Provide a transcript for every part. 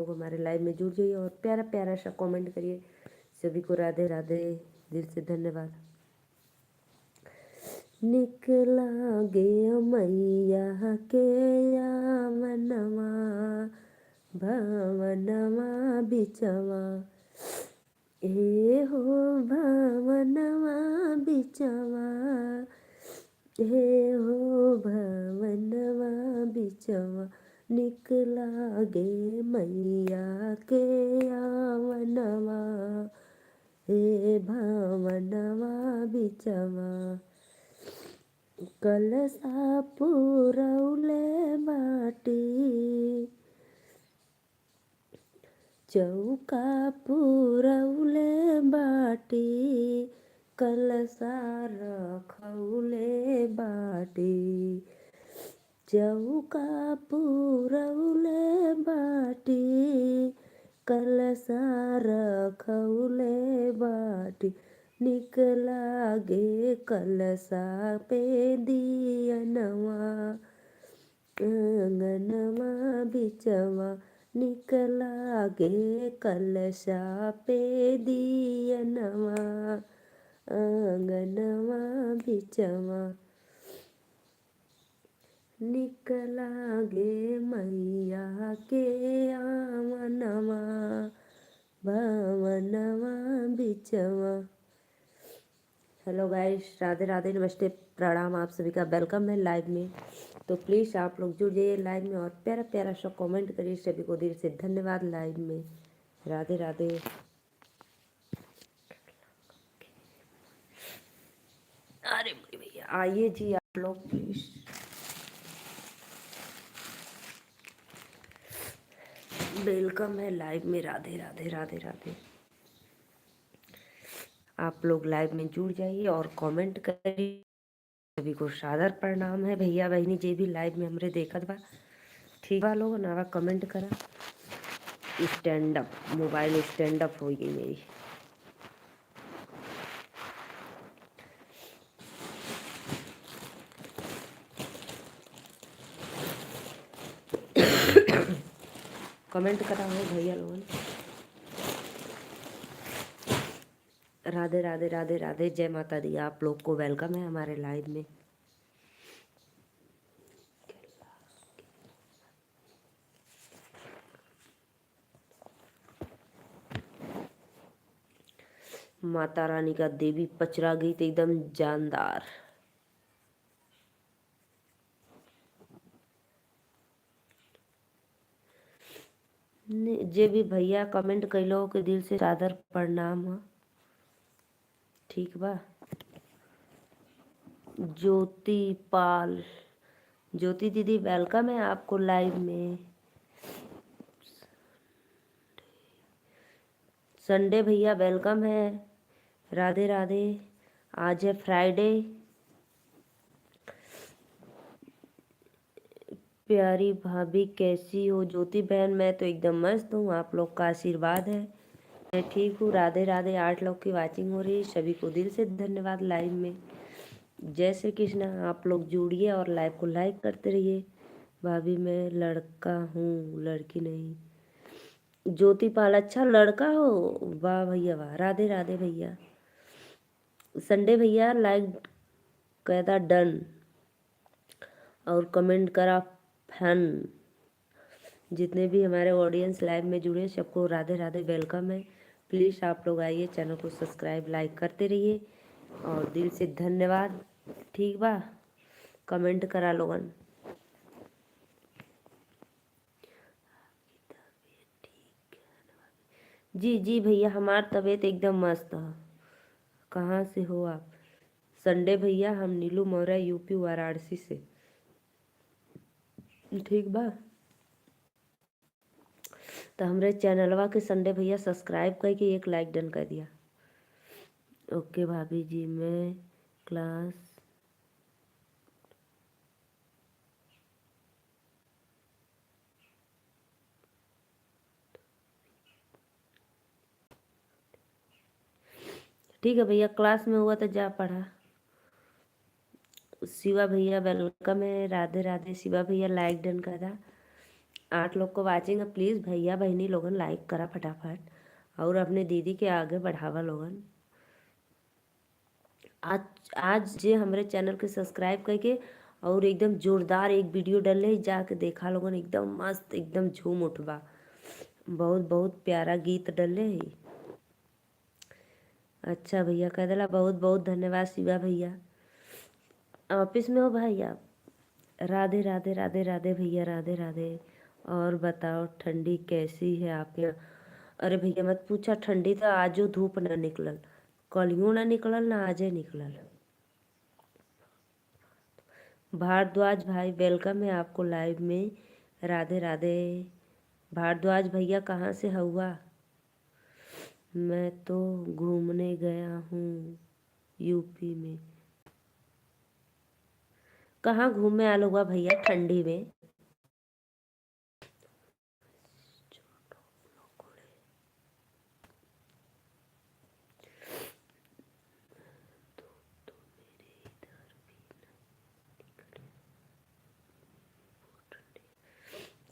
लोग हमारे लाइव में जुड़ जाइए और प्यारा प्यारा सा कमेंट करिए। सभी को राधे राधे, दिल से धन्यवाद। निकला गे मैया के आंगनवा, भवनवा बिचवा, हे हो भवनवा बिचवा, हे हो भवनवा बिचवा, निकला गे मैया के आंगनवा, हे भवनवा बिचवा, कलसा पुरौले बाटी, चौका पुरौले बाटी, कलसा रखौले बाटी, चौका पुरौले बाटी, कलसा रखौले बाटी, निकला गे कलसा पे दियनवा, आंगनवा बिचवा, निकला गे कलशा पे दियनवा, आंगनवा बिचवा, निकला गे मैया के आंगनवा, भवनवा बिचवा। हेलो गाइस, राधे राधे, नमस्ते, प्रणाम, आप सभी का वेलकम है लाइव में। तो प्लीज़ आप लोग जुड़ जाइए लाइव में और प्यारा प्यारा सा कमेंट करिए। सभी को दिल से धन्यवाद लाइव में। राधे राधे। अरे भैया आइए जी आप लोग प्लीज़। वेलकम है लाइव में। राधे राधे राधे राधे। आप लोग लाइव में जुड़ जाइए और कमेंट करिए। सभी को सादर प्रणाम है। भैया बहनी जे भी लाइव में हमरे देखत बा, ठीक बा लोग नावा कमेंट करा। Stand up, mobile stand up हो गई मेरी। कमेंट करा हो भैया लोगन। राधे राधे राधे राधे, जय माता दी। आप लोग को वेलकम है हमारे लाइव में। माता रानी का देवी पचरा गीत एकदम जानदार। जे भी भैया कमेंट कैलो के दिल से सादर प्रणाम हो। ठीक बा। ज्योति पाल, ज्योति दीदी वेलकम है आपको लाइव में। संडे भैया वेलकम है। राधे राधे। आज है फ्राइडे। प्यारी भाभी कैसी हो? ज्योति बहन मैं तो एकदम मस्त हूँ, आप लोग का आशीर्वाद है। मैं ठीक हूँ। राधे राधे। 8 लोग की वाचिंग हो रही है, सभी को दिल से धन्यवाद लाइव में। जय श्री कृष्ण। आप लोग जुड़िए और लाइव को लाइक करते रहिए। भाभी मैं लड़का हूँ, लड़की नहीं। ज्योति पाल, अच्छा लड़का हो, वाह भैया वाह। राधे राधे भैया। संडे भैया लाइक कहता डन और कमेंट करा फन। जितने भी हमारे ऑडियंस लाइव में जुड़े सबको राधे राधे, वेलकम है। प्लीज़ आप लोग आइए, चैनल को सब्सक्राइब लाइक करते रहिए और दिल से धन्यवाद। ठीक बा। कमेंट करा लोगन। जी जी भैया, हमार तबीयत एकदम मस्त है। कहाँ से हो आप? संडे भैया हम नीलू मौर्य, यूपी वाराणसी से। ठीक बा। तो हमरे चैनलवा के संडे भैया सब्सक्राइब करके एक लाइक डन कर दिया। ओके भाभी जी, मैं क्लास ठीक है भैया, क्लास में हुआ तो जा पढ़ा। शिवा भैया वेलकम है। राधे राधे। शिवा भैया लाइक डन करा। 8 लोग को वाचिंग है। प्लीज़ भैया बहनी लोगन लाइक करा फटाफट और अपने दीदी के आगे बढ़ावा लोगन। आज आज जे हमारे चैनल के सब्सक्राइब करके और एकदम जोरदार एक वीडियो डले जाके देखा लोगन, एकदम मस्त एकदम झूम उठबा। बहुत बहुत प्यारा गीत डले है। अच्छा भैया कह दिला, बहुत बहुत धन्यवाद शिवा भैया। ऑफिस में हो भाई आप? राधे राधे राधे राधे भैया, राधे राधे। और बताओ ठंडी कैसी है आपके यहाँ? अरे भैया मत पूछा, ठंडी तो आजो धूप ना निकलल, कलियों ना निकलल ना आजे निकलल। भारद्वाज भाई वेलकम है आपको लाइव में, राधे राधे। भारद्वाज भैया कहाँ से हुआ? मैं तो घूमने गया हूँ यूपी में। कहाँ घूमने आलो हुआ भैया ठंडी में?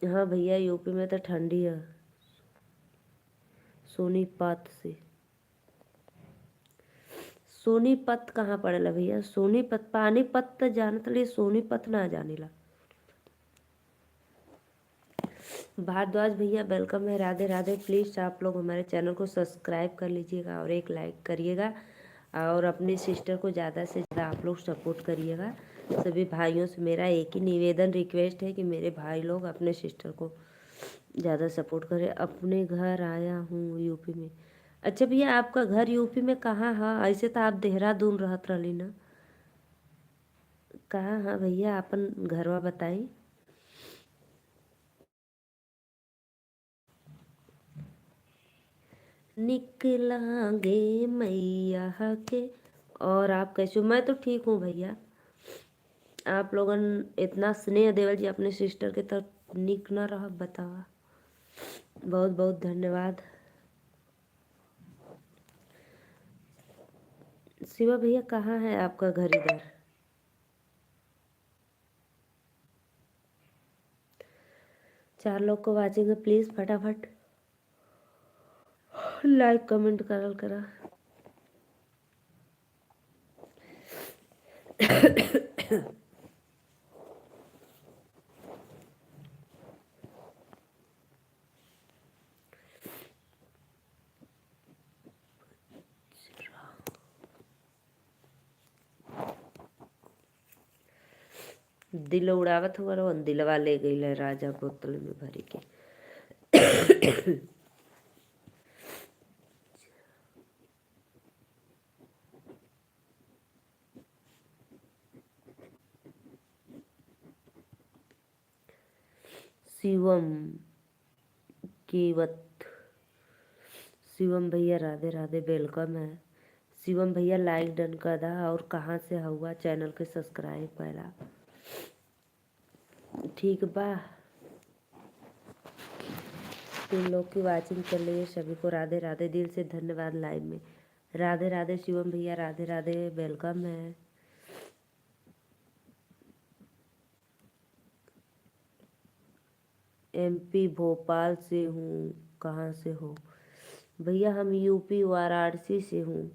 हाँ भैया यूपी में तो ठंडी है। सोनीपत से। सोनीपत कहाँ पड़ेला भैया? सोनीपत पानीपत तो जानत रही, सोनीपत ना जानेला। भारद्वाज भैया वेलकम है, राधे राधे। प्लीज़ आप लोग हमारे चैनल को सब्सक्राइब कर लीजिएगा और एक लाइक करिएगा और अपनी सिस्टर को ज़्यादा से ज़्यादा आप लोग सपोर्ट करिएगा। सभी भाइयों से मेरा एक ही निवेदन रिक्वेस्ट है कि मेरे भाई लोग अपने सिस्टर को ज़्यादा सपोर्ट करें। अपने घर आया हूँ यूपी में। अच्छा भैया आपका घर यूपी में कहाँ है? ऐसे तो आप देहरादून रहत रही ना, कहाँ है भैया अपन घरवा बताई। निकलांगे मैया के। और आप कैसे हो? मैं तो ठीक हूँ भैया। आप लोगन इतना स्नेह देवल जी अपने सिस्टर के तरफ, निक न रह बतावा। बहुत बहुत धन्यवाद। शिवा भैया कहाँ है आपका घर? इधर 4 लोग को वाचिंग है, प्लीज़ फटाफट लाइक कमेंट करल करा। दिल उड़ावत हुआ रहो, दिलवा ले गई राजा बोतल में भरी के। शिवम केवत, शिवम भैया राधे राधे वेलकम है। शिवम भैया लाइक डन कर दा और कहाँ से हुआ चैनल के सब्सक्राइब पहला, ठीक बा। 3 लोग की वाचिंग चल रही है, सभी को राधे राधे, दिल से धन्यवाद लाइव में। राधे राधे शिवम भैया, राधे राधे वेलकम है। एमपी भोपाल से हूँ। कहाँ से हो भैया? हम यूपी वाराणसी से हूँ।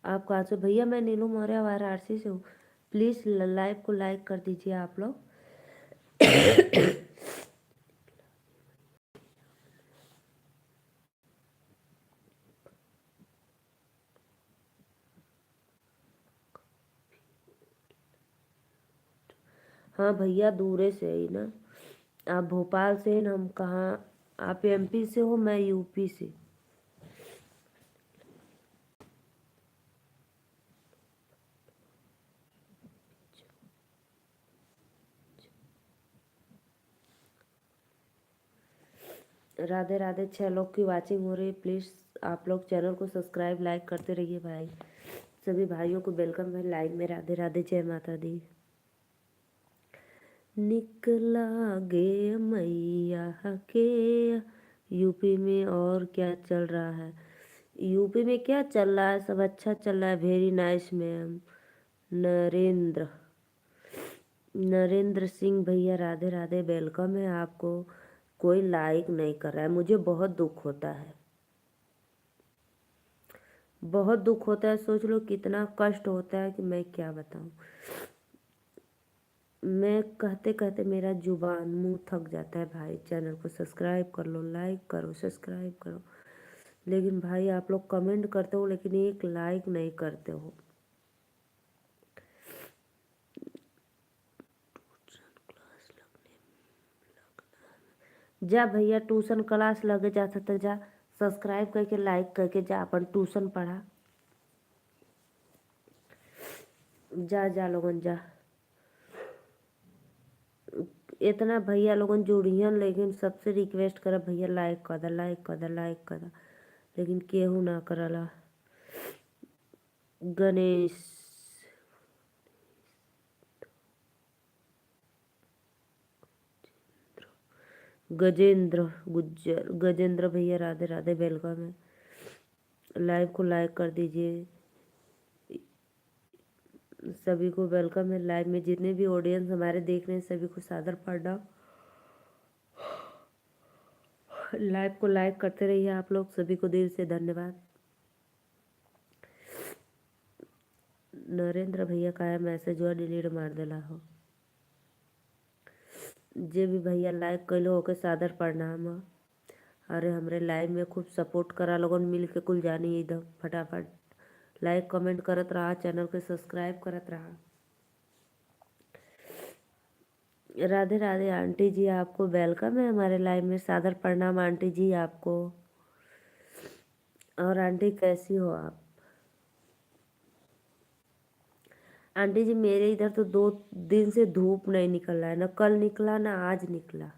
आप कहाँ से भैया? मैं नीलू मौर्य वाराणसी से हूँ। प्लीज़ लाइव को लाइक कर दीजिए आप लोग। हाँ भैया दूरे से ही ना, आप भोपाल से हैं, हम कहाँ? आप एमपी से हो, मैं यूपी से। राधे राधे। 6 लोग की वाचिंग हो रही है, प्लीज़ आप लोग चैनल को सब्सक्राइब लाइक करते रहिए भाई। सभी भाइयों को वेलकम है लाइव में, राधे राधे, जय माता दी। निकला गे मैया के यूपी में और क्या चल रहा है? यूपी में क्या चल रहा है, सब अच्छा चल रहा है। Very nice ma'am. Narendra Narendra Singh भैया राधे राधे, वेलकम है आपको। कोई लाइक नहीं कर रहा है, मुझे बहुत दुख होता है, बहुत दुख होता है। सोच लो कितना कष्ट होता है कि मैं क्या बताऊं। मैं कहते कहते मेरा जुबान मुंह थक जाता है। भाई चैनल को सब्सक्राइब कर लो, लाइक करो, सब्सक्राइब करो, लेकिन भाई आप लोग कमेंट करते हो लेकिन एक लाइक नहीं करते हो। जा भैया ट्यूशन क्लास लगे जाता तो जा, सब्सक्राइब करके लाइक करके जा, अपन ट्यूशन पढ़ा। जा जा लोगन जा। इतना भैया लोगन जुड़ियन, लेकिन सबसे रिक्वेस्ट करब भैया लाइक कर दा, लाइक कर दा, लाइक कर दा, लेकिन केहू ना करला। गणेश गजेंद्र गुज्जर, गजेंद्र भैया राधे राधे, वेलकम है। लाइव को लाइक कर दीजिए, सभी को वेलकम है। लाइव में जितने भी ऑडियंस हमारे देख रहे हैं सभी को सादर प्रणाम। लाइव को लाइक करते रहिए आप लोग, सभी को दिल से धन्यवाद। नरेंद्र भैया का है मैसेज हुआ डिलीट मार देला हो। जे भी भैया लाइक कैलो होके सादर प्रणाम। अरे हमरे लाइव में खूब सपोर्ट करा लोगन मिल के, कुल जानी एकदम फटाफट लाइक कमेंट करत रहा, चैनल को सब्सक्राइब करत रहा। राधे राधे आंटी जी, आपको वेलकम है हमारे लाइव में, सादर प्रणाम आंटी जी आपको। और आंटी कैसी हो आप? आंटी जी मेरे इधर तो 2 दिन से धूप नहीं निकल रहा है, ना कल निकला ना आज निकला।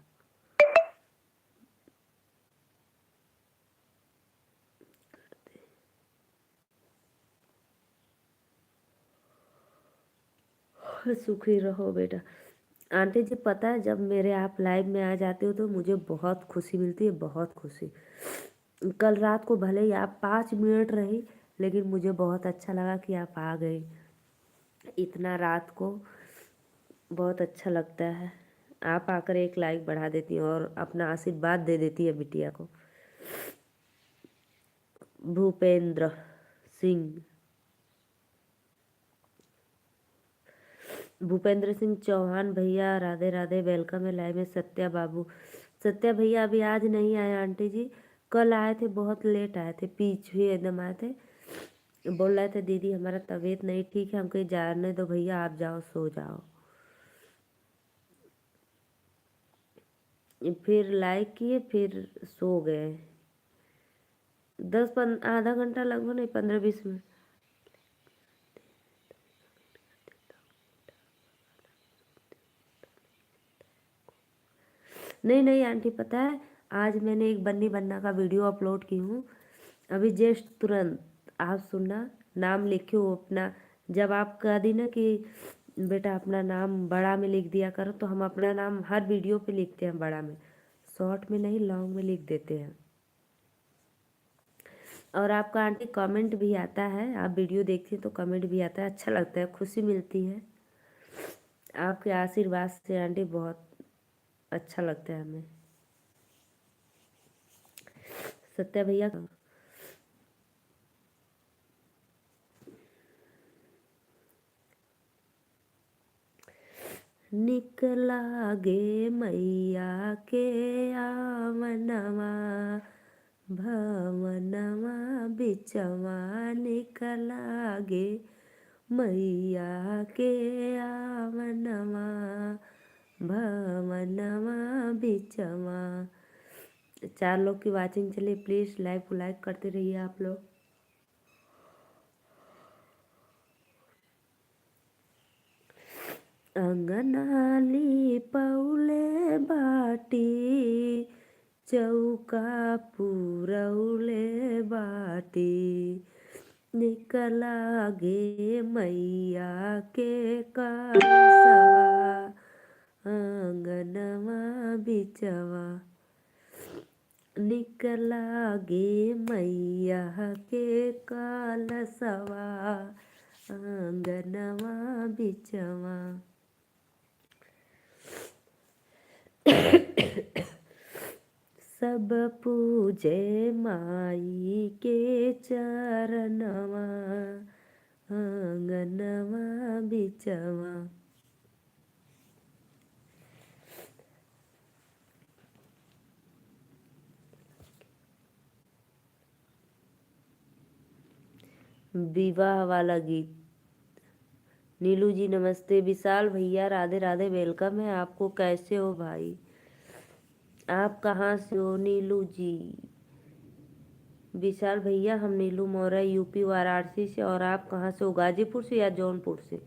सुखी रहो बेटा। आंटी जी पता है जब मेरे आप लाइव में आ जाते हो तो मुझे बहुत खुशी मिलती है, बहुत खुशी। कल रात को भले ही आप 5 मिनट रही, लेकिन मुझे बहुत अच्छा लगा कि आप आ गए इतना रात को, बहुत अच्छा लगता है। आप आकर एक लाइक बढ़ा देती हैं और अपना आशीर्वाद दे देती है बिटिया को। भूपेंद्र सिंह, भूपेंद्र सिंह चौहान भैया राधे राधे, वेलकम है लाइव में। सत्या बाबू, सत्या भैया अभी आज नहीं आए आंटी जी, कल आए थे, बहुत लेट आए थे, पीछे एकदम आए थे। बोल रहे थे दीदी हमारा तबीयत नहीं ठीक है, हम कहीं जाने दो भैया, आप जाओ सो जाओ। फिर लाइक किए, फिर सो गए। आधा घंटा लगभग, नहीं 15-20 मिनट। नहीं नहीं आंटी पता है, आज मैंने एक बन्नी बन्ना का वीडियो अपलोड की हूँ अभी जस्ट तुरंत। आप सुनना, नाम लिखो अपना। जब आप कह दी ना कि बेटा अपना नाम बड़ा में लिख दिया करो, तो हम अपना नाम हर वीडियो पे लिखते हैं बड़ा में, शॉर्ट में नहीं लॉन्ग में लिख देते हैं। और आपका आंटी कमेंट भी आता है, आप वीडियो देखती हैं तो कमेंट भी आता है, अच्छा लगता है, खुशी मिलती है आपके आशीर्वाद से आंटी, बहुत अच्छा लगता है हमें। सत्या भैया निकला गे मैया के आमनवा, भवनवा बिचवा निकला गे मैया के आमनवा, भवनवा बिचवा। 4 लोग की वाचिंग चलिए, प्लीज़ लाइक को लाइक करते रहिए आप लोग। अंगनाली पौले बाटी, चौका पुरौले बाटी, निकला गे मैया के कलशवा, आंगनवा बिचवा। निकला गे मैया के कलशवा आंगनवा बिचवा। सब पूजे माई के चरणवा आंगनवा बिचवा। विवाह वाला गीत। नीलू जी नमस्ते। विशाल भैया राधे राधे, वेलकम है आपको। कैसे हो भाई? आप कहाँ से हो नीलू जी? विशाल भैया हम नीलू मौर्य यूपी वाराणसी से। और आप कहाँ से हो? गाजीपुर से या जौनपुर से?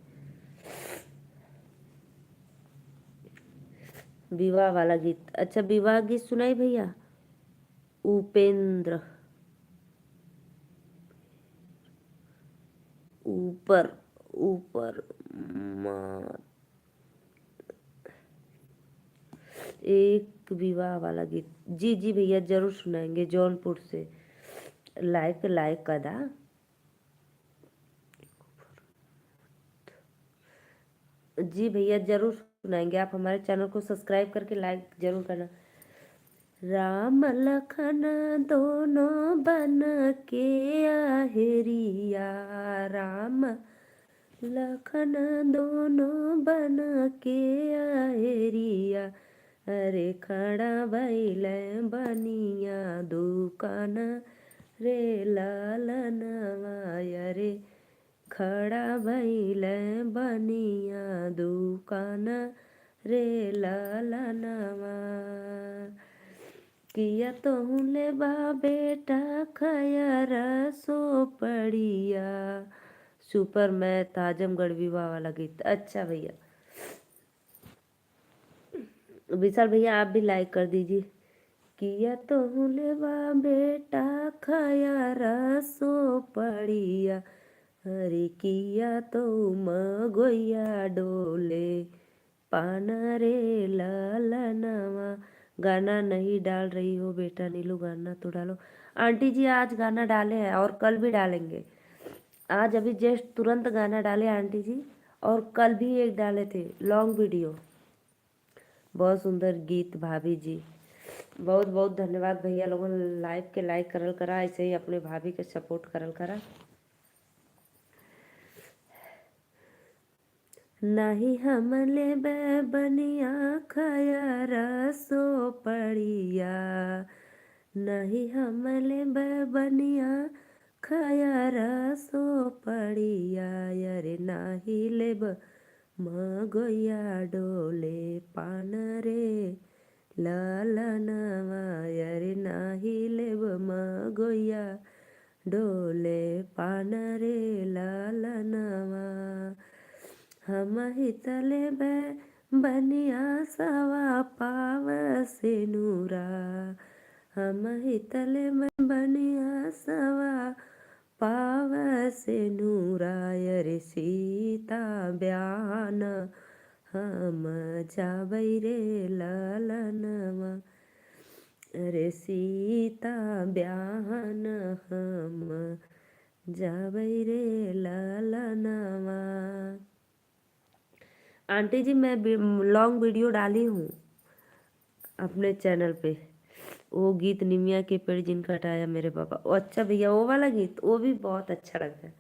विवाह वाला गीत। अच्छा विवाह गीत सुनाई भैया। उपेंद्र। ऊपर ऊपर एक विवाह वाला गीत। जी जी भैया जरूर सुनाएंगे। जौनपुर से लाइव पे लाइक कर दा। जी भैया जरूर सुनाएंगे। आप हमारे चैनल को सब्सक्राइब करके लाइक जरूर करना। राम लखन दोनों बन के आहेरिया, राम लखन दोनों बन के आहेरिया। अरे खड़ा भइल बनिया दुकान रे लालनवा। अरे खड़ा भइल बनिया दुकान रे लालनवा। किया तो ले बा बेटा खयर सो पड़िया। सुपर मैथ आजमगढ़ विवाह वाला गीत। अच्छा भैया विशाल भैया आप भी लाइक कर दीजिए। किया तो ले बा बेटा खयर सो पड़िया। अरे किया तो मगोया डोले पान रे लालनवा। गाना नहीं डाल रही हो बेटा नीलू, गाना तो डालो। आंटी जी आज गाना डाले हैं और कल भी डालेंगे। आज अभी जस्ट तुरंत गाना डाले आंटी जी, और कल भी एक डाले थे लॉन्ग वीडियो। बहुत सुंदर गीत भाभी जी। बहुत बहुत धन्यवाद भैया लोगों लाइव के लाइक करल करा। ऐसे ही अपने भाभी के सपोर्ट करल करा। नहीं हमले बनिया खयर सो पड़िया। नहीं हमले बनिया खयर सो पड़िया। अरे नाही लेब मगोया डोले पान रे लालनवा। अरे नाही लेब मगोया डोले पान रे लालनवा। हम हितले बनिया सवा पाव से नूरा। हम हितले बनिया सवा पाव से नूरा। अरे सीता ब्यान हम जाबै रे लालनवा। अरे सीता ब्याहन हम जाबै रे लालनवा। आंटी जी मैं लॉन्ग वीडियो डाली हूँ अपने चैनल पे। वो गीत निमिया के पेड़ जिन कटाया मेरे पापा। ओ अच्छा भैया वो वाला गीत वो भी बहुत अच्छा लगता है।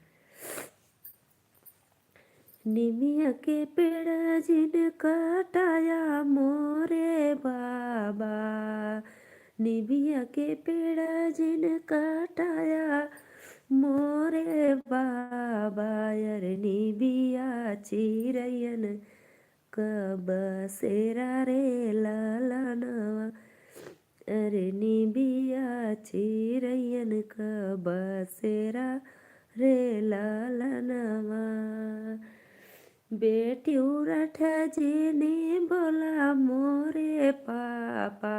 निमिया के पेड़ जिन कटाया मोरे बाबा। निमिया के पेड़ जिन कटाया मोरे बाबा। अरे निबिया चिरैयन कब सेरा रे लालनवा। अरे निबिया चिरैयन कब सेरा रे लालनवा। बेटी उरठ जीनी बोला मोरे पापा।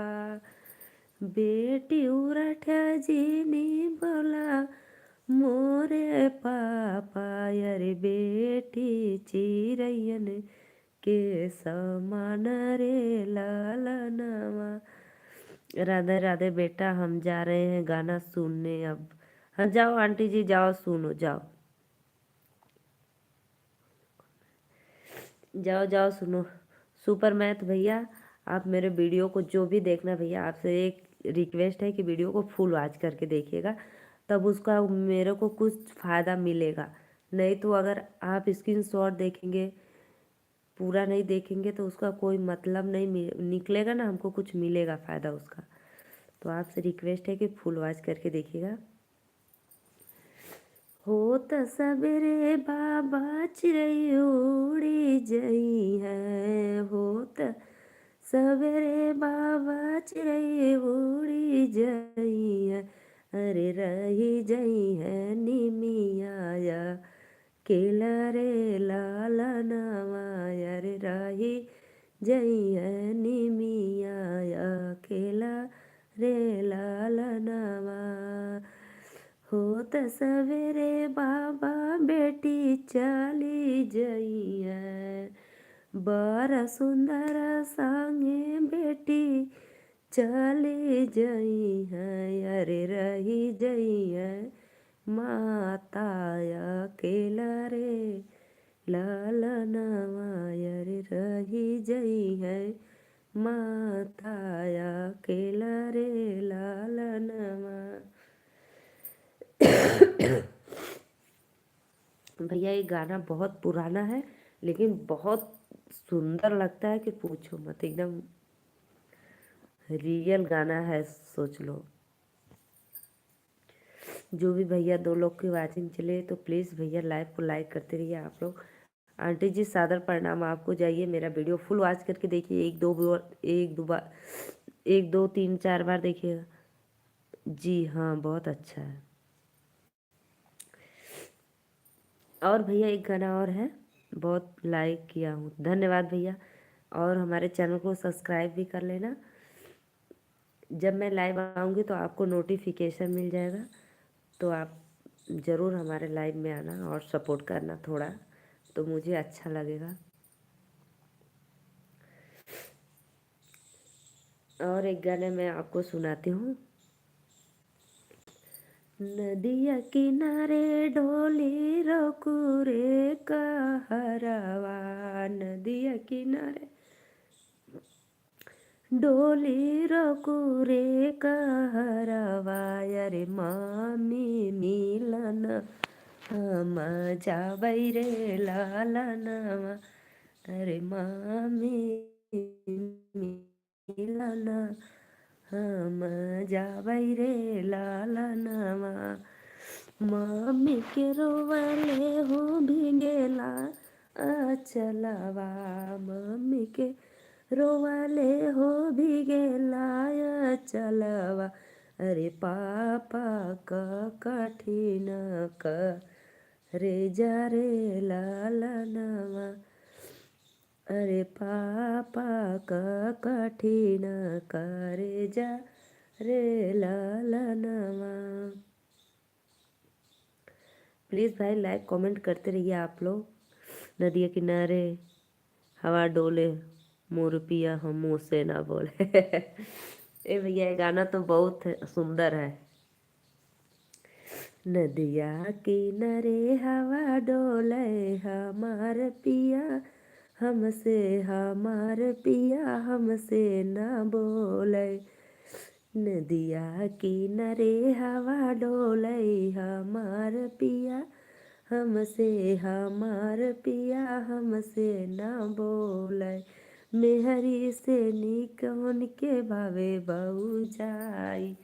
बेटी उरठ जीनी बोला मोरे पापा। अरे बेटी चिरैयन के समान रे लालनवा। राधे राधे बेटा, हम जा रहे हैं गाना सुनने अब। हाँ जाओ आंटी जी, जाओ सुनो, जाओ जाओ जाओ सुनो। सुपर मैथ भैया, आप मेरे वीडियो को जो भी देखना भैया, आपसे एक रिक्वेस्ट है कि वीडियो को फुल वॉच करके देखिएगा, तब उसका मेरे को कुछ फ़ायदा मिलेगा। नहीं तो अगर आप स्क्रीनशॉट देखेंगे, पूरा नहीं देखेंगे, तो उसका कोई मतलब नहीं निकलेगा ना, हमको कुछ मिलेगा फ़ायदा उसका। तो आपसे रिक्वेस्ट है कि फुल वॉच करके देखिएगा। होत सबेरे बाबा चिड़ै उड़ी जई है, होत सवेरे बाबा चिड़ै उड़ी जई है, अरे रही जई है निमियाया केला रे लाला नवाया, रे रही जई है निमियाया केला रे लाला नवा। होत सवेरे बाबा बेटी चली जई है, बड़ा सुंदर संगे बेटी चली जई है, अरे रही जई है माता अकेला रे लालनवा, अरे रही जई है माता अकेला रे लालनवा। भैया ये गाना बहुत पुराना है, लेकिन बहुत सुंदर लगता है कि पूछो मत, एकदम रियल गाना है, सोच लो। जो भी भैया दो लोग की वाचिंग चले तो प्लीज़ भैया लाइव को लाइक करते रहिए आप लोग। आंटी जी सादर प्रणाम आपको, जाइए मेरा वीडियो फुल वॉच करके देखिए, एक दो तीन चार बार देखिएगा। जी हाँ, बहुत अच्छा है। और भैया एक गाना और है, बहुत लाइक किया हूँ, धन्यवाद भैया। और हमारे चैनल को सब्सक्राइब भी कर लेना, जब मैं लाइव आऊँगी तो आपको नोटिफिकेशन मिल जाएगा, तो आप ज़रूर हमारे लाइव में आना और सपोर्ट करना थोड़ा, तो मुझे अच्छा लगेगा। और एक गाने मैं आपको सुनाती हूँ। नदिया किनारे डोली रोकुरे कहरवा, नदिया किनारे डोली रोकुरे कहरवा, अरे मामी मिलन हम जाबै रे लालनवा, अरे मामी मिलन हम जाबै रे लालनवा। मम्मी के रोवले हो भिंगेला अचलवा, मम्मी के रोवले हो भिगेला अचलवा, अरे पापा का कठिन क रे जा रे लालनवा, अरे पापा का कठिन करे जा रे लालनवा। प्लीज़ भाई लाइक कमेंट करते रहिए आप लोग। नदिया किनारे हवा डोले मोर पिया हम मुँह से ना बोले। ए भैया ये गाना तो बहुत सुंदर है। नदिया किनारे हवा डोले हमार पिया हमसे, हमार पिया हमसे ना बोले, नदिया किनारे हवा डोले हमार पिया हमसे, हमार पिया हमसे ना बोले, मेहरी से निकन के भावे बहु जाई,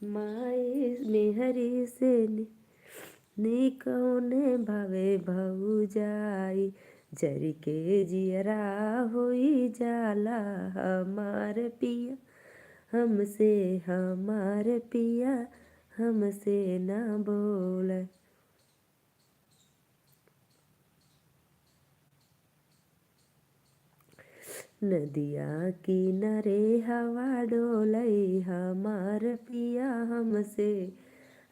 माए मेहरी से निकन भावे बहु जाई, जरी के जियरा होई जाला हमार पिया हमसे, हमार पिया हमसे ना बोले। नदिया किनारे हवा डोलई हमार पिया हमसे,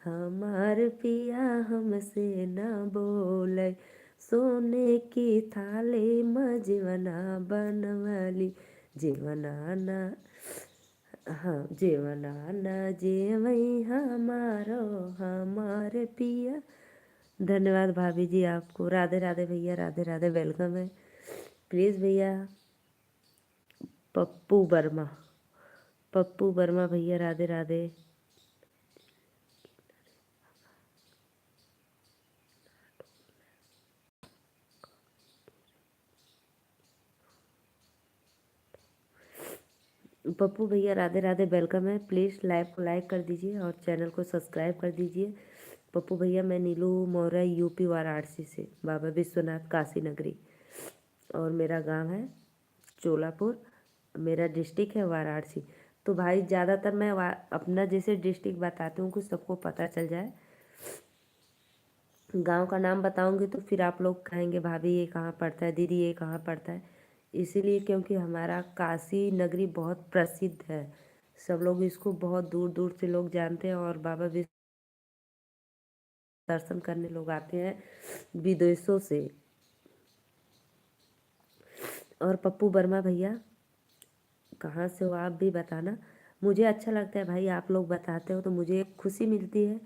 हमार पिया हमसे न बोले, सोने की थाली में जीवना बनवली जीवना ना हाँ, जेवना न जेवई हमारो हमारे पिया। धन्यवाद भाभी जी आपको। राधे राधे भैया, राधे राधे, वेलकम है। प्लीज़ भैया। पप्पू वर्मा, पप्पू वर्मा भैया, राधे राधे। पप्पू भैया राधे राधे, वेलकम है। प्लीज़ लाइव को लाइक कर दीजिए और चैनल को सब्सक्राइब कर दीजिए। पप्पू भैया, मैं नीलू मौर्य, यूपी वाराणसी से, बाबा विश्वनाथ काशी नगरी, और मेरा गांव है चोलापुर, मेरा डिस्ट्रिक्ट है वाराणसी। तो भाई ज़्यादातर मैं अपना जैसे डिस्ट्रिक्ट बताती हूँ, कुछ सबको पता चल जाए। गांव का नाम बताऊंगी तो फिर आप लोग कहेंगे भाभी ये कहाँ पड़ता है, दीदी ये कहाँ पड़ता है। इसीलिए क्योंकि हमारा काशी नगरी बहुत प्रसिद्ध है, सब लोग इसको बहुत दूर दूर से लोग जानते हैं, और बाबा विश्व दर्शन करने लोग आते हैं विदेशों से। और पप्पू वर्मा भैया, कहाँ से हो आप भी बताना। मुझे अच्छा लगता है भाई, आप लोग बताते हो तो मुझे एक खुशी मिलती है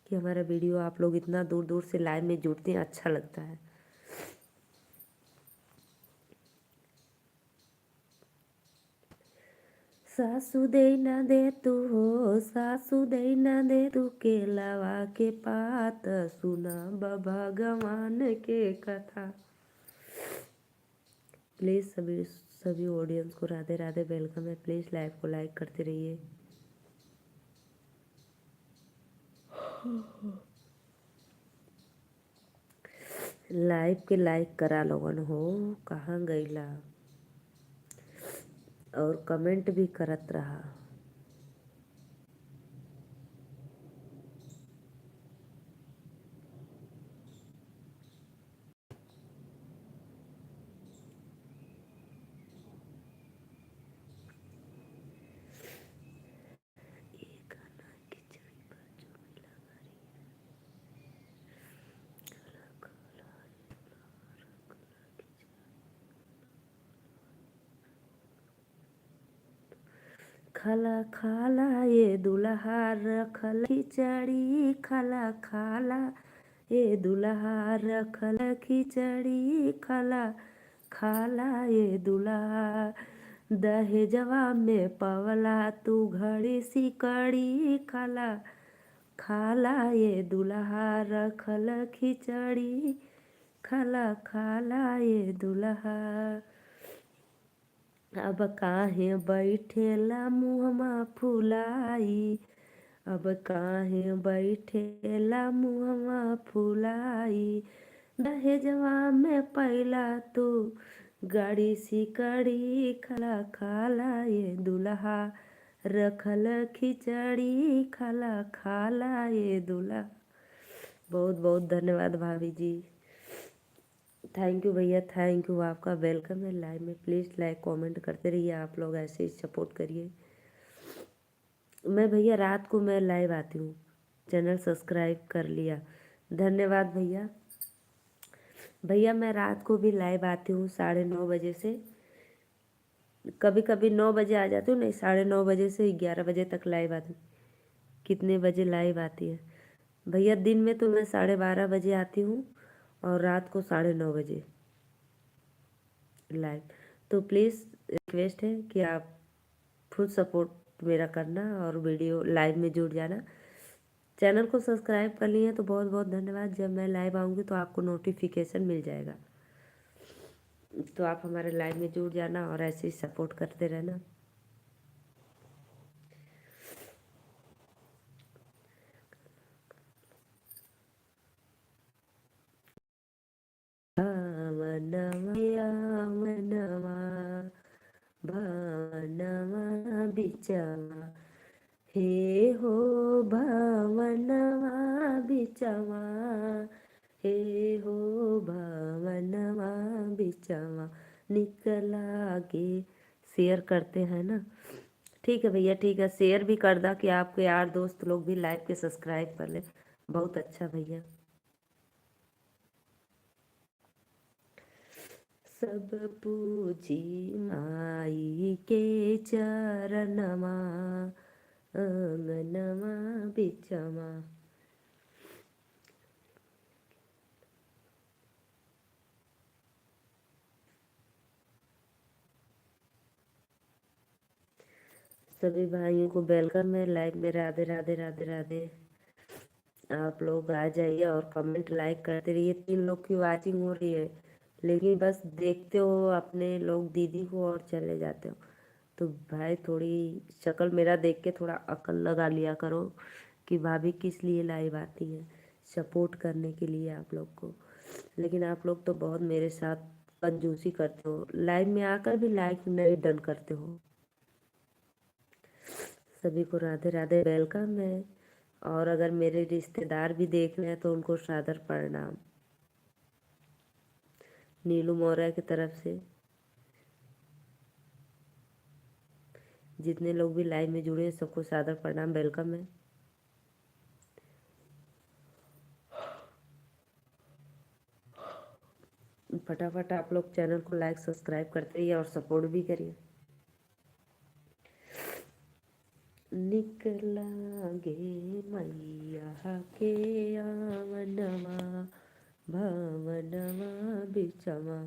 कि हमारा वीडियो आप लोग इतना दूर दूर से लाइव में जुड़ते हैं, अच्छा लगता है। सासू दे ना दे तू हो, सासू दे ना दे तू, के लावा के पात सुना भगवान के कथा। प्लीज़ सभी सभी ऑडियंस को राधे राधे, वेलकम है। प्लीज़ लाइव को लाइक करते रहिए। लाइव के लाइक करा लोगन हो, कहाँ गईला, और कमेंट भी करत रहा। खाला खाला ये दुल्हा रखल खिचड़ी, खाला खाला ये दुल्हा रखल खिचड़ी, खाला खाला ये दुल्हा। दहेजवा में पवला तू घड़ी सिकड़ी, खाला खाला ये दुल्हा रखल खिचड़ी, खाला खाला ये दुल्हा। अब काहे बैठेला मुहमा फुलाई, अब काहे बैठेला मुहमा फुलाई। दहेजवा में पैला तू गाड़ी सिकड़ी, खाला खाला ये दुल्हा रखल खिचड़ी, खाला खाला ये दुल्हा। बहुत बहुत धन्यवाद भाभी जी। थैंक यू भैया, थैंक यू, आपका वेलकम है लाइव में। प्लीज़ लाइक कमेंट करते रहिए, आप लोग ऐसे ही सपोर्ट करिए। मैं भैया रात को मैं लाइव आती हूँ, चैनल सब्सक्राइब कर लिया। धन्यवाद भैया। भैया मैं रात को भी लाइव आती हूँ 9:30 बजे से, कभी कभी 9 बजे आ जाती हूँ, नहीं 9:30 से 11 बजे तक लाइव आती हूँ। कितने बजे लाइव आती है भैया? दिन में तो मैं 12:30 बजे आती हूँ, और रात को 9:30 बजे लाइव। तो प्लीज़ रिक्वेस्ट है कि आप फुल सपोर्ट मेरा करना और वीडियो लाइव में जुड़ जाना। चैनल को सब्सक्राइब कर लिए तो बहुत बहुत धन्यवाद। जब मैं लाइव आऊँगी तो आपको नोटिफिकेशन मिल जाएगा, तो आप हमारे लाइव में जुड़ जाना और ऐसे ही सपोर्ट करते रहना। भावनवा भावनवा बिचवा, हे हो भावनवा बिचवा, हे हो भावनवा बिचवा, निकला के। शेयर करते हैं ना? ठीक है भैया, ठीक है, शेयर भी कर दा कि आपके यार दोस्त लोग भी लाइव के सब्सक्राइब कर ले। बहुत अच्छा भैया। सब पूजी माई के चरणमा अंगनमा बिचमा। सभी भाइयों को वेलकम है लाइव में। राधे राधे राधे राधे। आप लोग आ जाइए और कमेंट लाइक करते रहिए। 3 लोग की वाचिंग हो रही है, लेकिन बस देखते हो अपने लोग दीदी को और चले जाते हो। तो भाई थोड़ी शक्ल मेरा देख के थोड़ा अकल लगा लिया करो कि भाभी किस लिए लाइव आती है, सपोर्ट करने के लिए आप लोग को। लेकिन आप लोग तो बहुत मेरे साथ कंजूसी करते हो, लाइव में आकर भी लाइक नहीं डन करते हो। सभी को राधे राधे वेलकम है। और अगर मेरे रिश्तेदार भी देख रहे हैं तो उनको सादर प्रणाम नीलू मौर्य की तरफ से। जितने लोग भी लाइव में जुड़े हैं सबको सादर प्रणाम, वेलकम है। फटाफट आप लोग चैनल को लाइक सब्सक्राइब करते रहिए और सपोर्ट भी करिए। निकलांगे मैया के आंगनवा भवनवा बिचमा।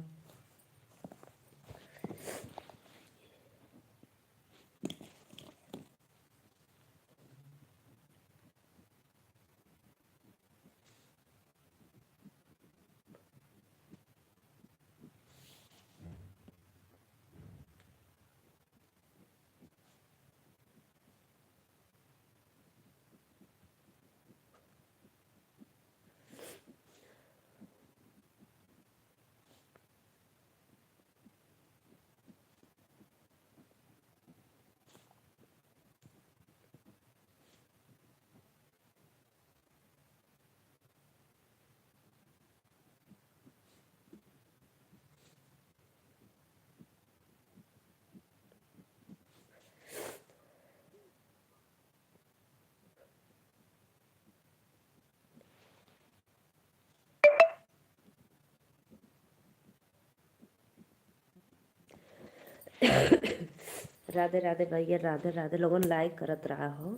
राधे राधे भैया, राधे राधे। लोगन लाइक करत रहा हो,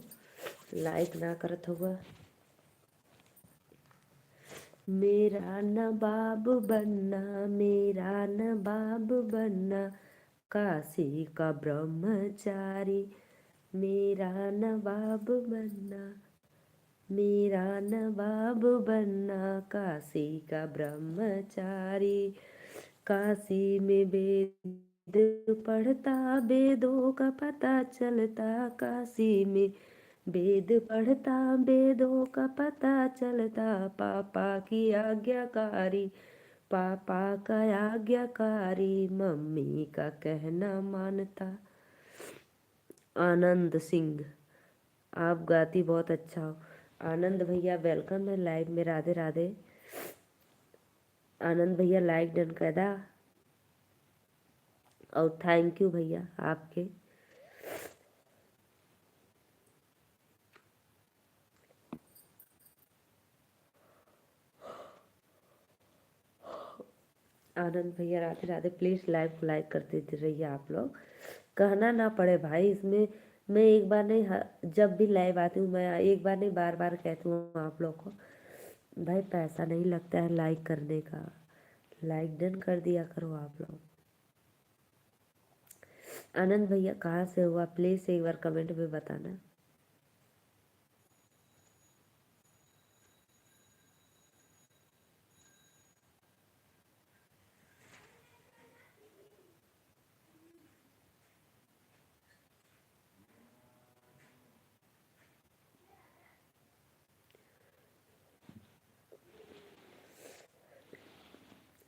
लाइक ना करत होगा। मेरा नवाब बनना, मेरा नवाब बनना, काशी का ब्रह्मचारी। मेरा नवाब बनना, मेरा नवाब बनना, काशी का ब्रह्मचारी। काशी में वेद पढ़ता, वेदों का पता चलता। काशी में वेद पढ़ता, वेदों का पता चलता। पापा की आज्ञाकारी, पापा का आज्ञाकारी, मम्मी का कहना मानता। आनंद सिंह, आप गाती बहुत अच्छा हो। आनंद भैया वेलकम है लाइव में। राधे राधे। आनंद भैया लाइक डन कर दा। और थैंक यू भैया आपके। आनंद भैया राधे राधे। प्लीज़ लाइव को लाइक करते रहिए आप लोग, कहना ना पड़े भाई इसमें। मैं एक बार नहीं, जब भी लाइव आती हूँ मैं एक बार नहीं बार बार कहती हूँ आप लोग को, भाई पैसा नहीं लगता है लाइक करने का, लाइक डन कर दिया करो आप लोग। आनंद भैया कहाँ से हुआ प्लीज़ एक बार कमेंट में बताना।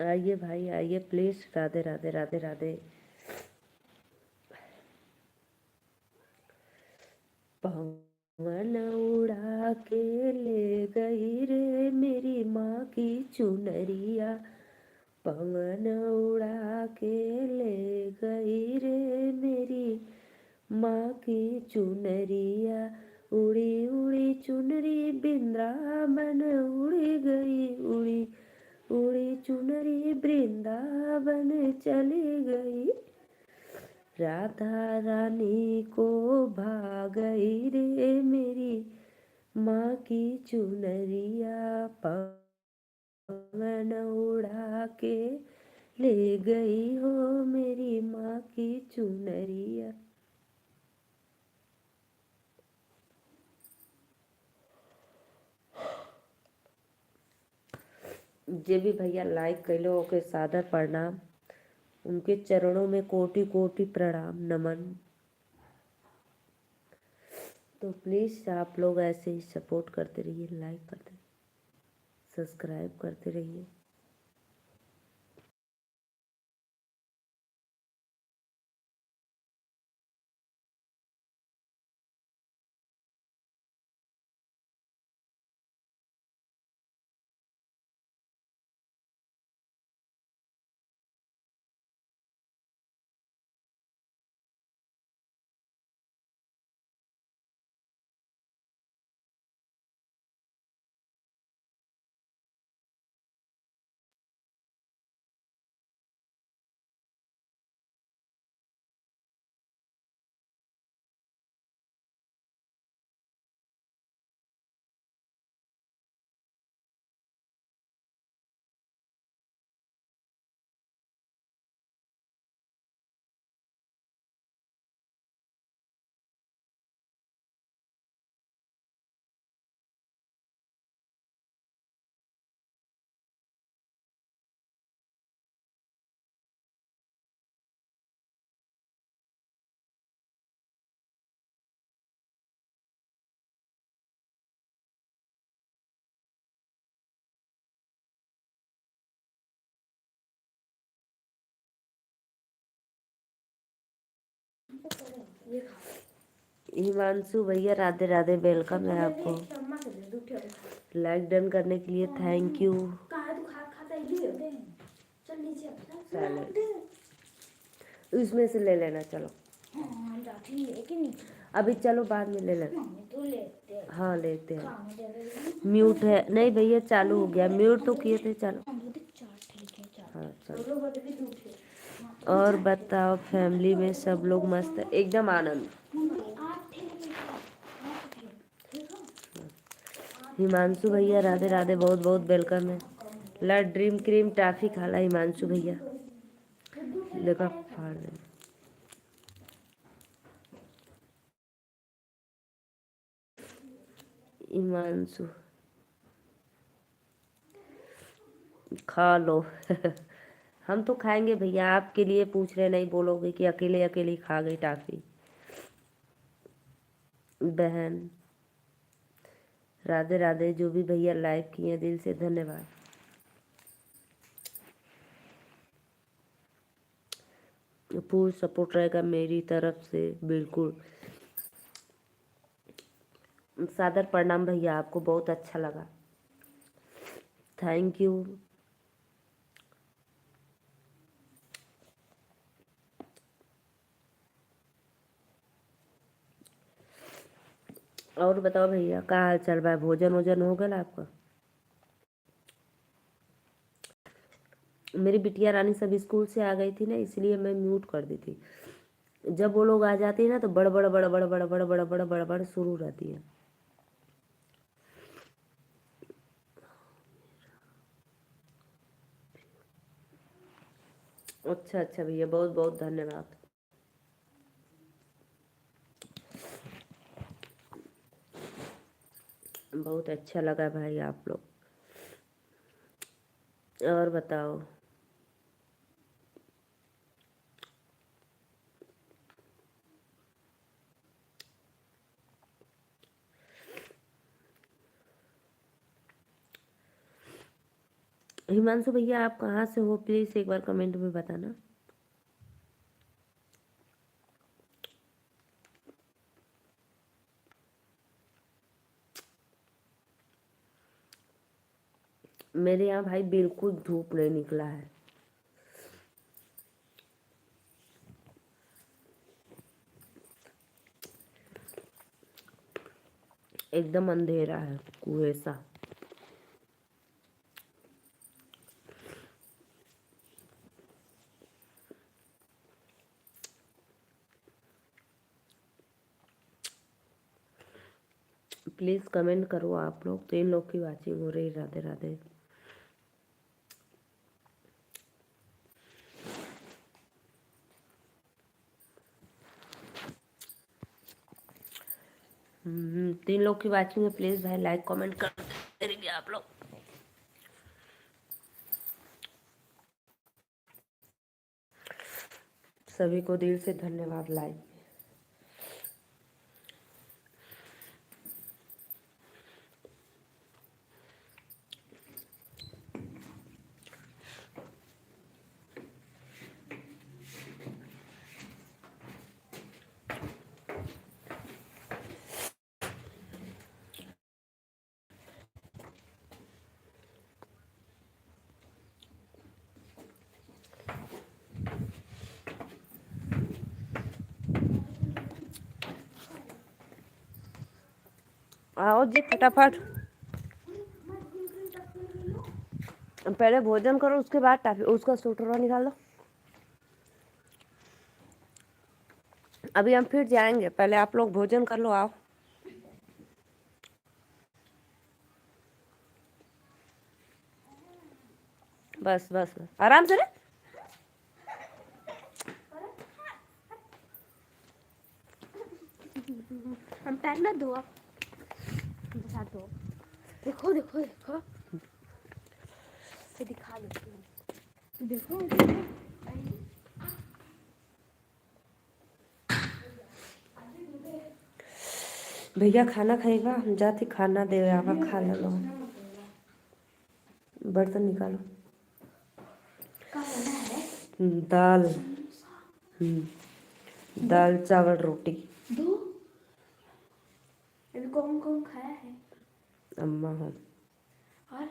आइए भाई आइए प्लीज़। राधे राधे राधे राधे। पवन उड़ा के ले गई रे मेरी माँ की चुनरिया। पवन उड़ा के ले गई रे मेरी माँ की चुनरिया। उड़ी उड़ी चुनरी वृंदावन उड़ी गई, उड़ी उड़ी चुनरी वृंदावन बन चली गई, राधा रानी को भा गई रे मेरी माँ की चुनरिया, पवन उड़ा के ले गई हो मेरी माँ की चुनरिया। जे भी भैया लाइक कैलो ओके सादर प्रणाम, उनके चरणों में कोटि कोटि प्रणाम नमन। तो प्लीज़ आप लोग ऐसे ही सपोर्ट करते रहिए, लाइक करते रहिए, सब्सक्राइब करते रहिए। हिमांशु भैया राधे राधे, वेलकम है आपको। लाइक डन करने के लिए थैंक यू। उसमें से ले लेना, चलो अभी चलो बाद में ले लेना। हाँ लेते हैं। म्यूट है नहीं भैया, चालू हो गया, म्यूट तो किए थे। चलो हाँ चलो। और बताओ फैमिली में सब लोग मस्त है? एकदम आनंद। हिमांशु भैया राधे राधे, बहुत बहुत वेलकम है। ला ड्रीम क्रीम टाफी खाला हिमांशु भैया, देखो फाड़ दे। हिमांशु खा लो। हम तो खाएंगे भैया, आपके लिए पूछ रहे, नहीं बोलोगे कि अकेले अकेले खा गई टाफी। बहन राधे राधे, जो भी भैया लाइक किए दिल से धन्यवाद। फुल सपोर्ट रहेगा मेरी तरफ से, बिल्कुल। सादर प्रणाम भैया, आपको बहुत अच्छा लगा, थैंक यू। और बताओ भैया क्या हाल चल रहा है? भोजन वोजन हो गया आपका? मेरी बिटिया रानी सब स्कूल से आ गई थी ना, इसलिए मैं म्यूट कर दी थी। जब वो लोग आ जाती है ना तो बड़ बड़ बड़ बड़ बड़ बड़ बड़ बड़ बड़ बड़ शुरू रहती है। अच्छा अच्छा भैया, बहुत बहुत धन्यवाद। बहुत अच्छा लगा भाई आप लोग। और बताओ। हिमांशु भैया आप कहाँ से हो, प्लीज़ एक बार कमेंट में बताना। मेरे यहाँ भाई बिल्कुल धूप नहीं निकला है, एकदम अंधेरा है, कुहेसा। प्लीज़ कमेंट करो आप लोग। 3 लोग की वाचिंग हो रही। राधे राधे। तीन लोग की वाचिंग है। प्लीज़ भाई लाइक कमेंट करते रहिए आप लोग। सभी को दिल से धन्यवाद लाइव। आओ जी फटाफट, पहले भोजन करो उसके बाद टाफी उसका सूटर निकालो। अभी हम फिर जाएंगे, पहले आप लोग भोजन कर लो। आओ बस बस बस आराम से रे। हम पैर ना धो दिखा दो। देखो देखो देखो दिखा दो। देखो भैया खाना खाएगा, हम जाते खाना दे आवा। खा लो, बर्तन निकालो। दाल, दाल चावल रोटी। दो कौन कौन खाया है? अम्मा हो। और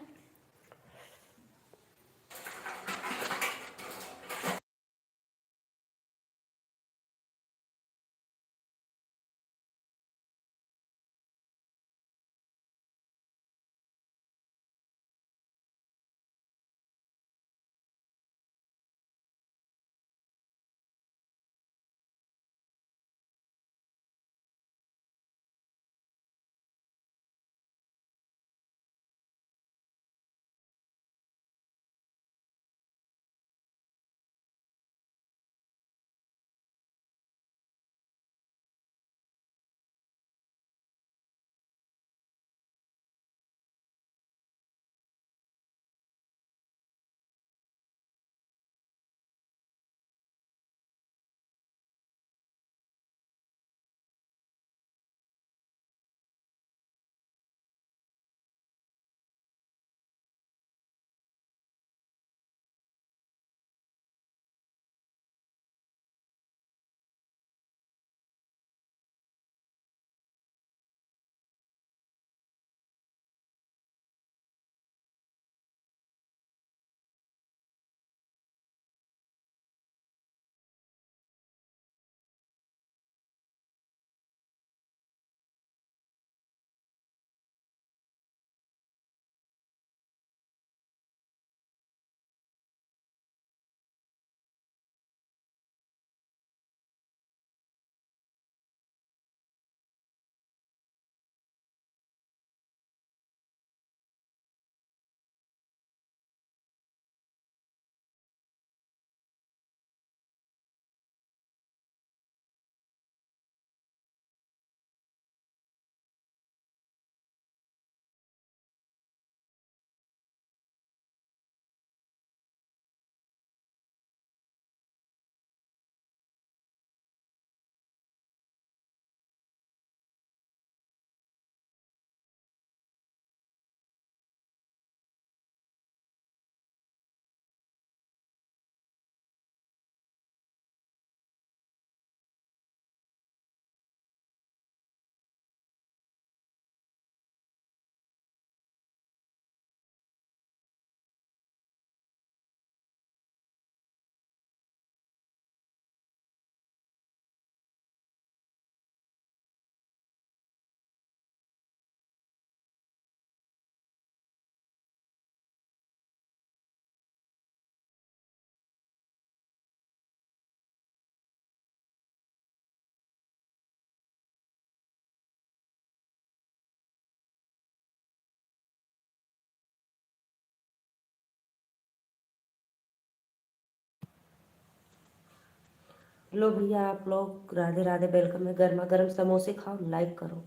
लो भैया आप लोग, राधे राधे, वेलकम है। गर्मा गर्म समोसे खाओ, लाइक करो।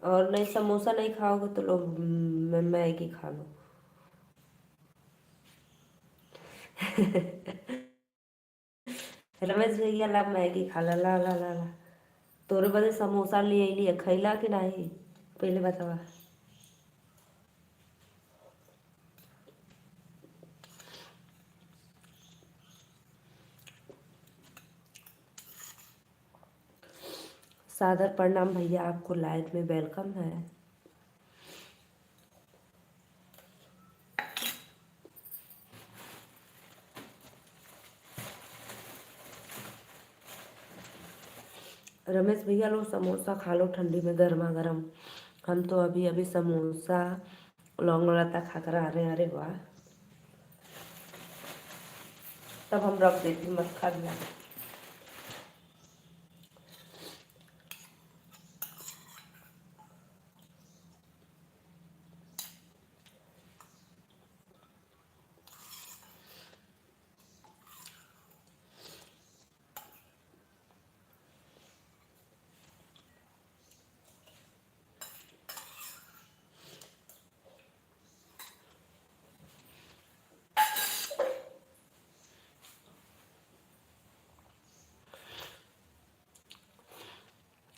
और नहीं, समोसा नहीं खाओगे तो लो मैगी खा लो। रमेश भैया ला मैगी खा ला ला ला ला ला। तोरे बदे समोसा ले अइली, खैला कि नहीं पहले बतावा। सादर प्रणाम भैया, आपको लाइव में वेलकम है। रमेश भैया लो समोसा खा लो ठंडी में गर्मा गर्म। हम तो अभी अभी समोसा लौंग लता खाकर आ रहे हैं। अरे वाह, तब हम रख देती, मत खा लिया।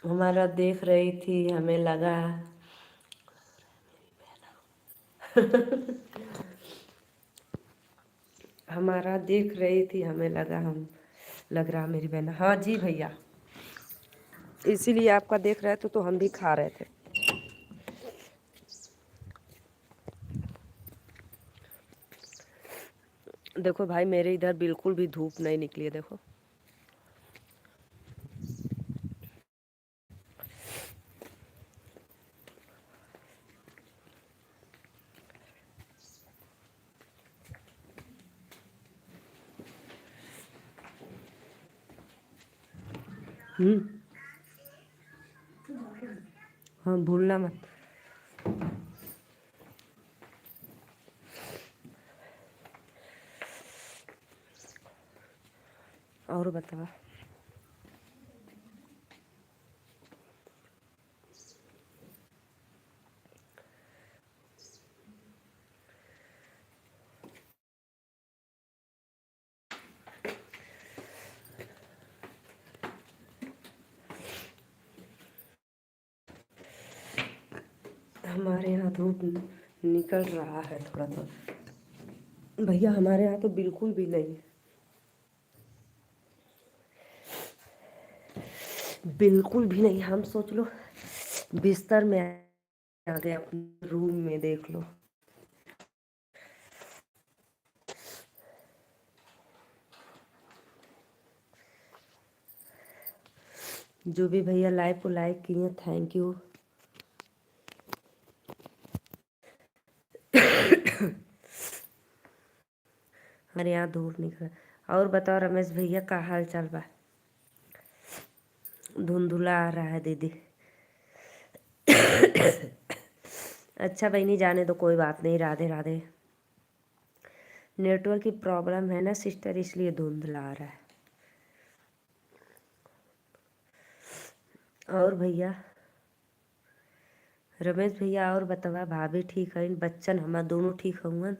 हमारा देख रही थी, हमें लगा हमारा देख रही थी, हमें लगा हम लग रहा मेरी बहन। हाँ जी भैया, इसीलिए आपका देख रहे थे तो हम भी खा रहे थे। देखो भाई, मेरे इधर बिल्कुल भी धूप नहीं निकली है, देखो। हम्म। हाँ, भूलना मत। और बताओ। हमारे यहाँ धूप निकल रहा है थोड़ा थोड़ा भैया, हमारे यहाँ तो बिल्कुल भी नहीं, बिल्कुल भी नहीं। हम सोच लो बिस्तर में आ गए अपने रूम में, देख लो। जो भी भैया लाइव को लाइक किए, थैंक यू। हमारे यहाँ धूप निकल। और बताओ रमेश भैया, का हाल चाल बा? धुंधुला आ रहा है दीदी। अच्छा बहनी, जाने दो, कोई बात नहीं। राधे राधे। नेटवर्क की प्रॉब्लम है ना सिस्टर, इसलिए धुंधला आ रहा है। और भैया रमेश भैया, और बतावा, भाभी ठीक है? बच्चन हमार दोनों ठीक होंगे?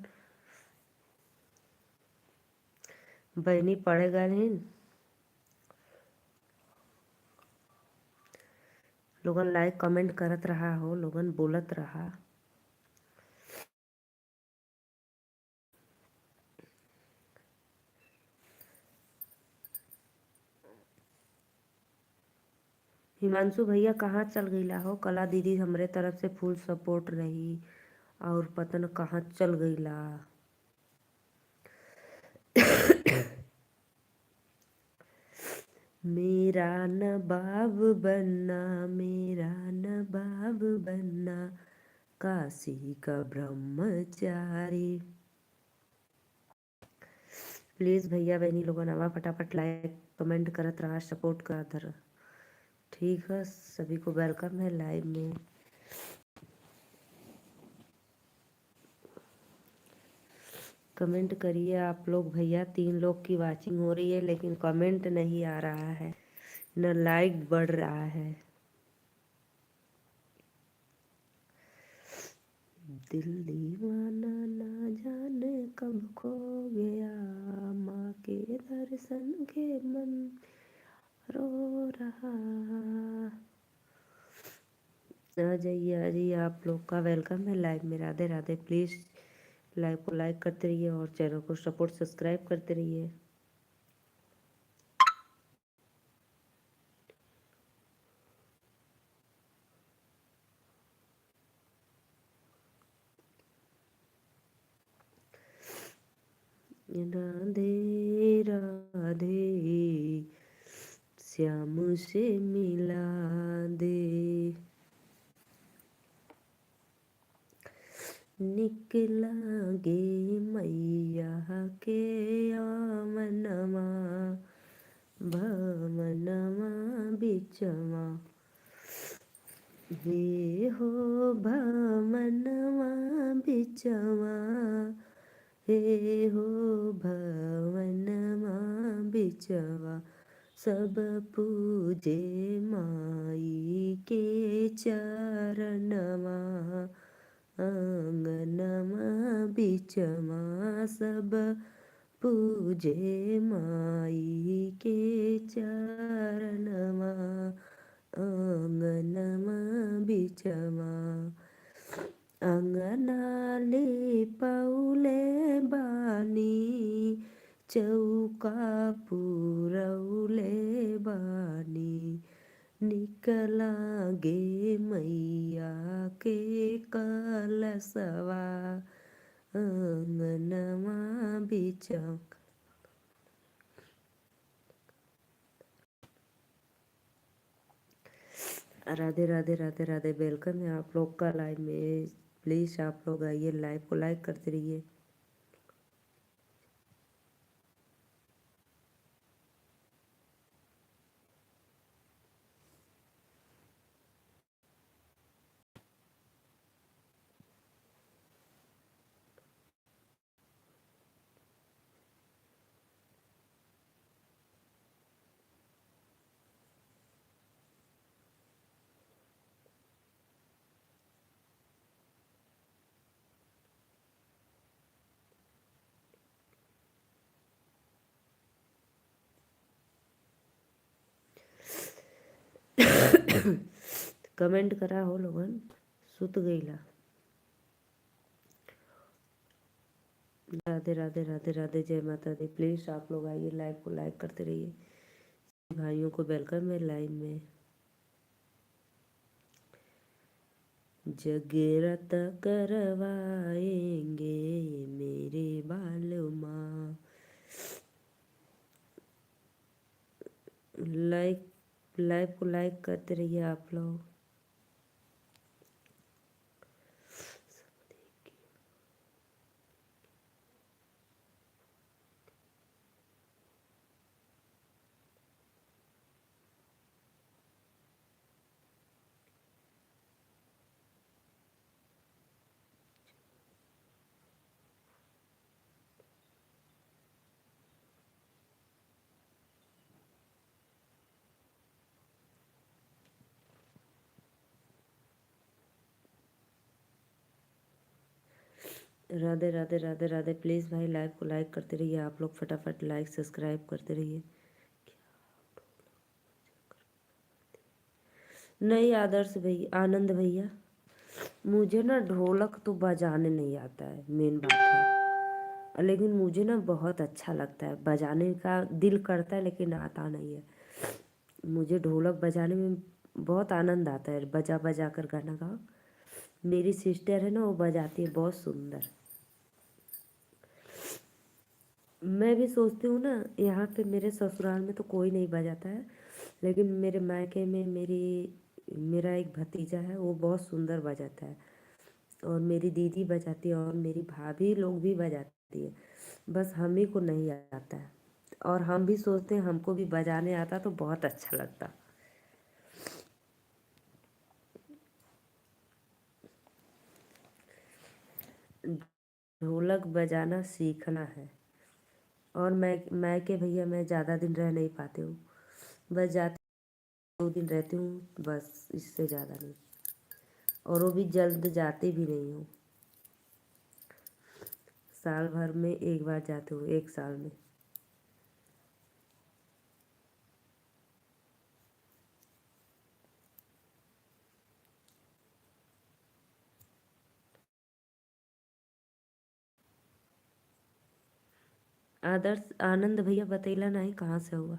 बहनी पढ़े गए नहीं? लोगन लाइक कमेंट करत रहा हो, लोगन बोलत रहा। हिमांशु भैया कहाँ चल गईला हो? कला दीदी हमरे तरफ से फुल सपोर्ट रही, और पता न कहाँ चल गईला। मेरा नवाब बनना, मेरा नवाब बनना, काशी का ब्रह्मचारी। प्लीज़ भैया बहनी लोगन आवा फटाफट लाइक कमेंट करत रहा, सपोर्ट करत रहा। ठीक है, सभी को वेलकम है लाइव में। कमेंट करिए आप लोग भैया। 3 लोग की वाचिंग हो रही है लेकिन कमेंट नहीं आ रहा है, न लाइक बढ़ रहा है। दिल दीवाना ना जाने कब खो गया, माँ के दर्शन के मन रो रहा। आ जाइए आप लोग का वेलकम है लाइव में। राधे राधे। प्लीज़ लाइव को लाइक करते रहिए और चैनल को सपोर्ट सब्सक्राइब करते रहिए। राधे राधे श्याम से मिला दे, निकला गे मैया के आमनमा, भमनमा बिचवा हे हो, भमनमा बिचवा हे हो, भवनमा बिचवा सब पूजे माई के चरणमा, आंगनमा बिचमा सब पूजे माई के चरणमा, आंगनमा बिचमा। अंगनाले पौले बानी, चौका पुरौले बानी, निकला गे मैया के कलशवा, आंगनमा बिचवा। राधे राधे राधे राधे। वेलकम है आप लोग का लाइव में। प्लीज़ आप लोग आइए, लाइव को लाइक करते रहिए। कमेंट करा हो लोगन, सुत गईला। राधे राधे राधे राधे। जय माता दी। प्लीज़ आप लोग आइए, लाइव को लाइक करते रहिए। भाइयों को वेलकम है लाइव में। जगरत करवाएंगे मेरे बालमा। लाइव को लाइक करते रहिए आप लोग। राधे राधे राधे राधे। प्लीज़ भाई लाइव को लाइक करते रहिए आप लोग, फटाफट लाइक सब्सक्राइब करते रहिए। नहीं आदर्श भैया, आनंद भैया, मुझे ना ढोलक तो बजाने नहीं आता है, मेन बात है। लेकिन मुझे ना बहुत अच्छा लगता है बजाने का, दिल करता है लेकिन आता नहीं है। मुझे ढोलक बजाने में बहुत आनंद आता है, बजा बजा कर गाना गाओ। मेरी सिस्टर है ना, वो बजाती है बहुत सुंदर। मैं भी सोचती हूँ ना, यहाँ पे मेरे ससुराल में तो कोई नहीं बजाता है, लेकिन मेरे मायके में मेरा एक भतीजा है, वो बहुत सुंदर बजाता है। और मेरी दीदी बजाती है और मेरी भाभी लोग भी बजाती है, बस हम ही को नहीं आता है। और हम भी सोचते हैं हमको भी बजाने आता तो बहुत अच्छा लगता। ढोलक बजाना सीखना है। और मैं के भैया मैं ज़्यादा दिन रह नहीं पाती हूँ, बस जाती 2 दिन रहती हूँ बस, इससे ज़्यादा नहीं। और वो भी जल्द जाती भी नहीं हूँ, साल भर में एक बार जाती हूँ, 1 साल में। आदर्श आनंद भैया बतैला नहीं कहाँ से हुआ।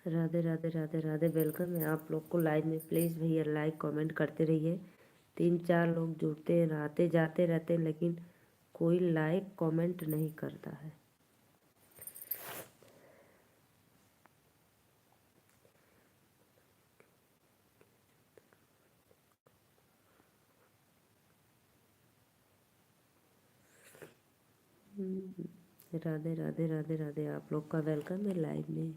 राधे राधे राधे राधे, वेलकम है आप लोग को लाइव में। प्लीज़ भैया लाइक कमेंट करते रहिए। 3-4 लोग जुड़ते हैं, आते जाते रहते हैं, लेकिन कोई लाइक कमेंट नहीं करता है। राधे राधे राधे राधे, आप लोग का वेलकम है लाइव में।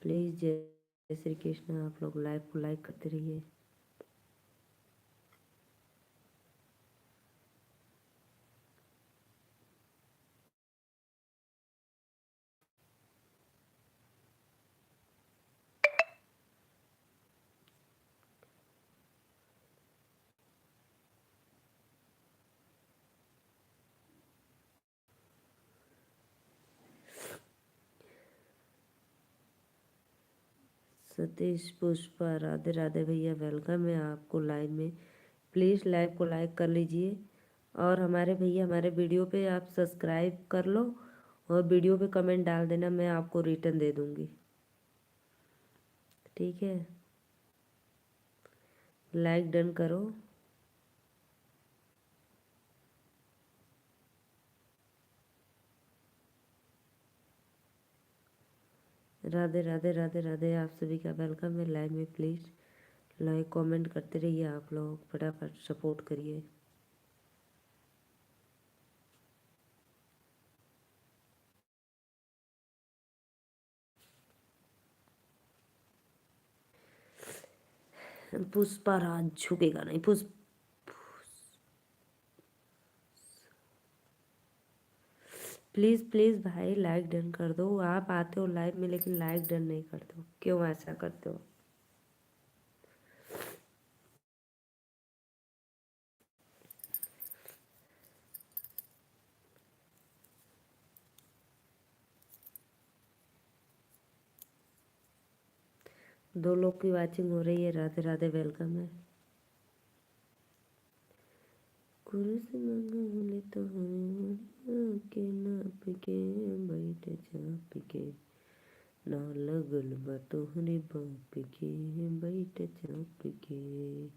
प्लीज़ जय श्री कृष्ण, आप लोग लाइव को लाइक करते रहिए। सतीश पुष्पा, राधे राधे भैया, वेलकम है आपको लाइव में। प्लीज़ लाइव को लाइक कर लीजिए। और हमारे भैया हमारे वीडियो पे आप सब्सक्राइब कर लो, और वीडियो पे कमेंट डाल देना, मैं आपको रिटर्न दे दूँगी, ठीक है। लाइक डन करो। राधे राधे राधे राधे, आप सभी का वेलकम है लाइव में। प्लीज़ लाइक कमेंट करते रहिए, आप लोग फटाफट सपोर्ट करिए। पुष्पा राज झुकेगा नहीं। प्लीज़ प्लीज़ भाई लाइक डन कर दो। आप आते हो लाइव में लेकिन लाइक डन नहीं करते हो, क्यों ऐसा करते हो? दो लोग की वाचिंग हो रही है। राधे राधे, वेलकम है। कुर्सी मंगले तो हमें के नाप के बैठ चाप के, ना लगल बा तोहरे बाप के बैठ चाप के।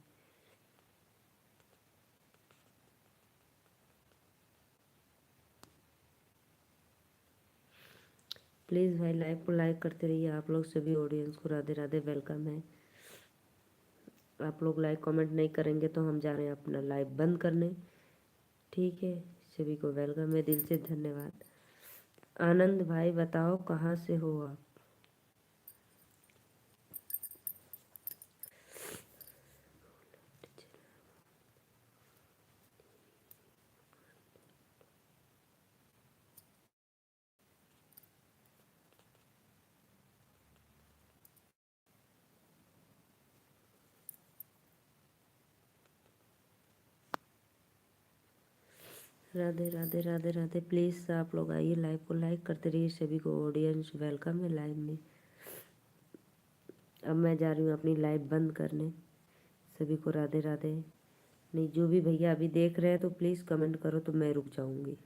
प्लीज़ भाई लाइव को लाइक करते रहिए, आप लोग सभी ऑडियंस को राधे राधे, वेलकम है। आप लोग लाइक कमेंट नहीं करेंगे तो हम जा रहे हैं अपना लाइव बंद करने, ठीक है। सभी को वेलकम है, दिल से धन्यवाद। आनंद भाई बताओ कहाँ से हो आप? राधे राधे राधे राधे, प्लीज़ आप लोग आइए, लाइव को लाइक करते रहिए। सभी को ऑडियंस वेलकम है लाइव में। अब मैं जा रही हूँ अपनी लाइव बंद करने। सभी को राधे राधे। नहीं, जो भी भैया अभी देख रहे हैं तो प्लीज़ कमेंट करो तो मैं रुक जाऊँगी।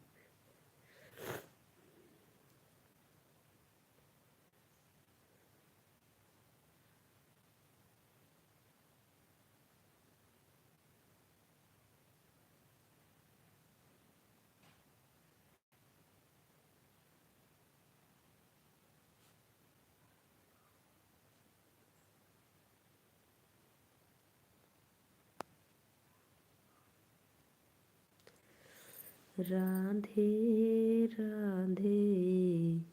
राधे राधे।